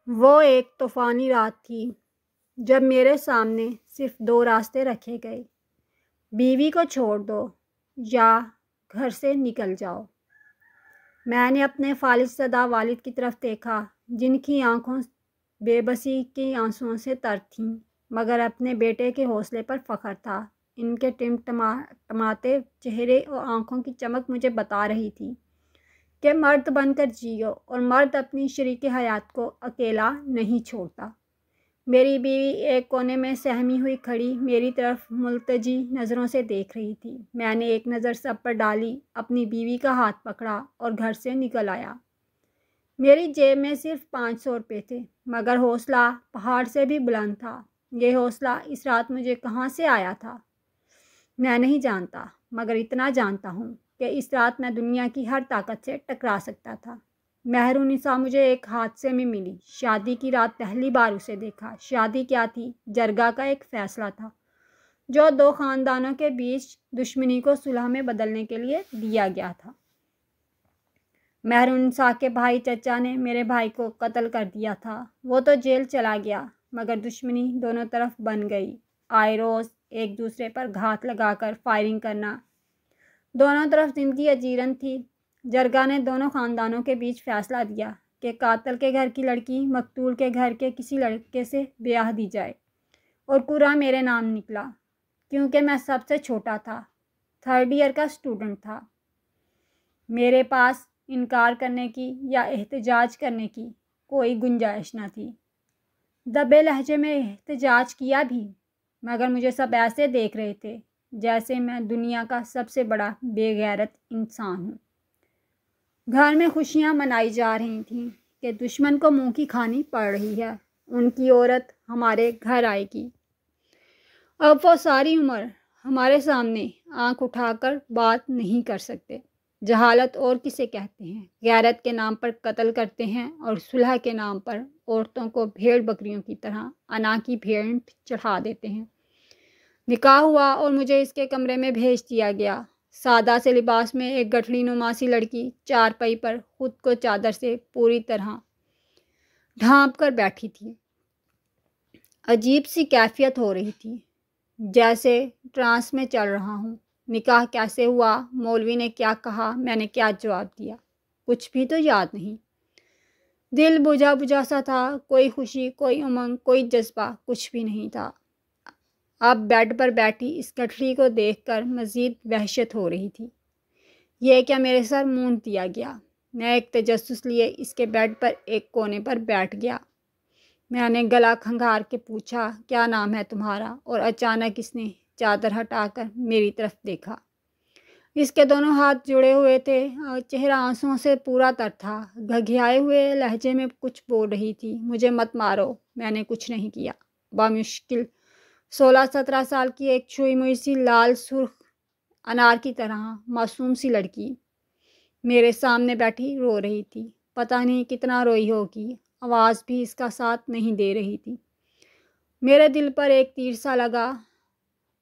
وہ ایک طوفانی رات تھی جب میرے سامنے صرف دو راستے رکھے گئے، بیوی کو چھوڑ دو یا گھر سے نکل جاؤ۔ میں نے اپنے فالج زدہ والد کی طرف دیکھا جن کی آنکھوں بے بسی کے آنسوؤں سے تر تھیں، مگر اپنے بیٹے کے حوصلے پر فخر تھا۔ ان کے ٹمٹماتے چہرے اور آنکھوں کی چمک مجھے بتا رہی تھی کہ مرد بن کر جیو، اور مرد اپنی شریک حیات کو اکیلا نہیں چھوڑتا۔ میری بیوی ایک کونے میں سہمی ہوئی کھڑی میری طرف ملتجی نظروں سے دیکھ رہی تھی۔ میں نے ایک نظر سب پر ڈالی، اپنی بیوی کا ہاتھ پکڑا اور گھر سے نکل آیا۔ میری جیب میں صرف 500 روپے تھے، مگر حوصلہ پہاڑ سے بھی بلند تھا۔ یہ حوصلہ اس رات مجھے کہاں سے آیا تھا میں نہیں جانتا، مگر اتنا جانتا ہوں کہ اس رات میں دنیا کی ہر طاقت سے ٹکرا سکتا تھا۔ مہرونسا مجھے ایک حادثے میں ملی۔ شادی کی رات پہلی بار اسے دیکھا۔ شادی کیا تھی؟ جرگہ کا ایک فیصلہ تھا جو دو خاندانوں کے بیچ دشمنی کو صلح میں بدلنے کے لیے دیا گیا تھا۔ مہرونسا کے بھائی چچا نے میرے بھائی کو قتل کر دیا تھا۔ وہ تو جیل چلا گیا، مگر دشمنی دونوں طرف بن گئی۔ آئے روز ایک دوسرے پر گھات لگا کر فائرنگ کرنا، دونوں طرف زندگی اجیرن تھی۔ جرگہ نے دونوں خاندانوں کے بیچ فیصلہ دیا کہ قاتل کے گھر کی لڑکی مقتول کے گھر کے کسی لڑکے سے بیاہ دی جائے، اور قرعہ میرے نام نکلا کیونکہ میں سب سے چھوٹا تھا، 3rd ایئر کا اسٹوڈنٹ تھا۔ میرے پاس انکار کرنے کی یا احتجاج کرنے کی کوئی گنجائش نہ تھی۔ دبے لہجے میں احتجاج کیا بھی، مگر مجھے سب ایسے دیکھ رہے تھے جیسے میں دنیا کا سب سے بڑا بے غیرت انسان ہوں۔ گھر میں خوشیاں منائی جا رہی تھیں کہ دشمن کو منہ کی کھانی پڑ رہی ہے، ان کی عورت ہمارے گھر آئے گی۔ اب وہ ساری عمر ہمارے سامنے آنکھ اٹھا کر بات نہیں کر سکتے۔ جہالت اور کسے کہتے ہیں؟ غیرت کے نام پر قتل کرتے ہیں اور صلح کے نام پر عورتوں کو بھیڑ بکریوں کی طرح انا کی بھینٹ چڑھا دیتے ہیں۔ نکاح ہوا اور مجھے اس کے کمرے میں بھیج دیا گیا۔ سادہ سے لباس میں ایک گٹھڑی نما سی لڑکی چارپائی پر خود کو چادر سے پوری طرح ڈھانپ کر بیٹھی تھی۔ عجیب سی کیفیت ہو رہی تھی، جیسے ٹرانس میں چل رہا ہوں۔ نکاح کیسے ہوا، مولوی نے کیا کہا، میں نے کیا جواب دیا، کچھ بھی تو یاد نہیں۔ دل بجھا بجھا سا تھا، کوئی خوشی، کوئی امنگ، کوئی جذبہ، کچھ بھی نہیں تھا۔ اب بیڈ پر بیٹھی اس گٹھڑی کو دیکھ کر مزید وحشت ہو رہی تھی۔ یہ کیا میرے سر مونڈ دیا گیا؟ میں ایک تجسس لیے اس کے بیڈ پر ایک کونے پر بیٹھ گیا۔ میں نے گلا کھنگار کے پوچھا، کیا نام ہے تمہارا؟ اور اچانک اس نے چادر ہٹا کر میری طرف دیکھا۔ اس کے دونوں ہاتھ جڑے ہوئے تھے اور چہرہ آنسوؤں سے پورا تر تھا۔ گھگھیائے ہوئے لہجے میں کچھ بول رہی تھی، مجھے مت مارو۔ میں نے کچھ نہیں کیا۔ بامشکل 16-17 سال کی ایک چھوئی موئی سی لال سرخ انار کی طرح معصوم سی لڑکی میرے سامنے بیٹھی رو رہی تھی۔ پتہ نہیں کتنا روئی ہوگی، آواز بھی اس کا ساتھ نہیں دے رہی تھی۔ میرے دل پر ایک تیر سا لگا،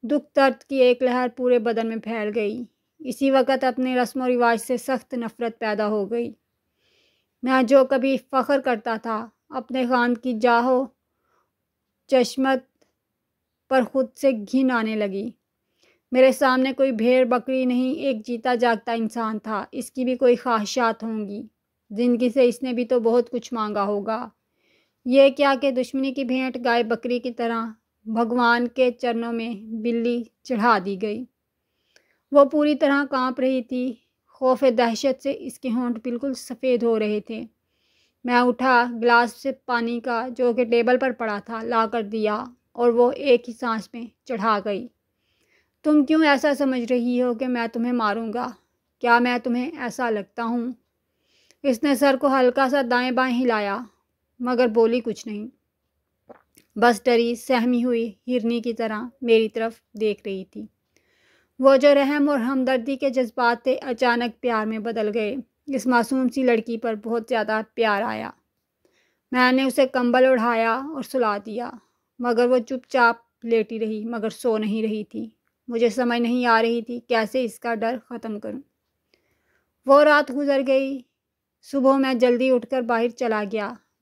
دکھ درد کی ایک لہر پورے بدن میں پھیل گئی۔ اسی وقت اپنے رسم و رواج سے سخت نفرت پیدا ہو گئی۔ میں جو کبھی فخر کرتا تھا اپنے خاند کی جاہ و چشمت پر، خود سے گھن آنے لگی۔ میرے سامنے کوئی بھیڑ بکری نہیں، ایک جیتا جاگتا انسان تھا۔ اس کی بھی کوئی خواہشات ہوں گی، زندگی سے اس نے بھی تو بہت کچھ مانگا ہوگا۔ یہ کیا کہ دشمنی کی بھینٹ گائے بکری کی طرح بھگوان کے چرنوں میں بلی چڑھا دی گئی۔ وہ پوری طرح کانپ رہی تھی، خوف دہشت سے اس کے ہونٹ بالکل سفید ہو رہے تھے۔ میں اٹھا، گلاس سے پانی کا جو کہ ٹیبل پر پڑا تھا لا کر دیا، اور وہ ایک ہی سانس میں چڑھا گئی۔ تم کیوں ایسا سمجھ رہی ہو کہ میں تمہیں ماروں گا؟ کیا میں تمہیں ایسا لگتا ہوں؟ اس نے سر کو ہلکا سا دائیں بائیں ہلایا، مگر بولی کچھ نہیں، بس ڈری سہمی ہوئی ہرنی کی طرح میری طرف دیکھ رہی تھی۔ وہ جو رحم اور ہمدردی کے جذبات تھے اچانک پیار میں بدل گئے۔ اس معصوم سی لڑکی پر بہت زیادہ پیار آیا۔ میں نے اسے کمبل اڑھایا اور سلا دیا، مگر وہ چپ چاپ لیٹی رہی، مگر سو نہیں رہی تھی۔ مجھے سمجھ نہیں آ رہی تھی کیسے اس کا ڈر ختم کروں۔ وہ رات گزر گئی۔ صبح میں جلدی اٹھ کر باہر چلا گیا۔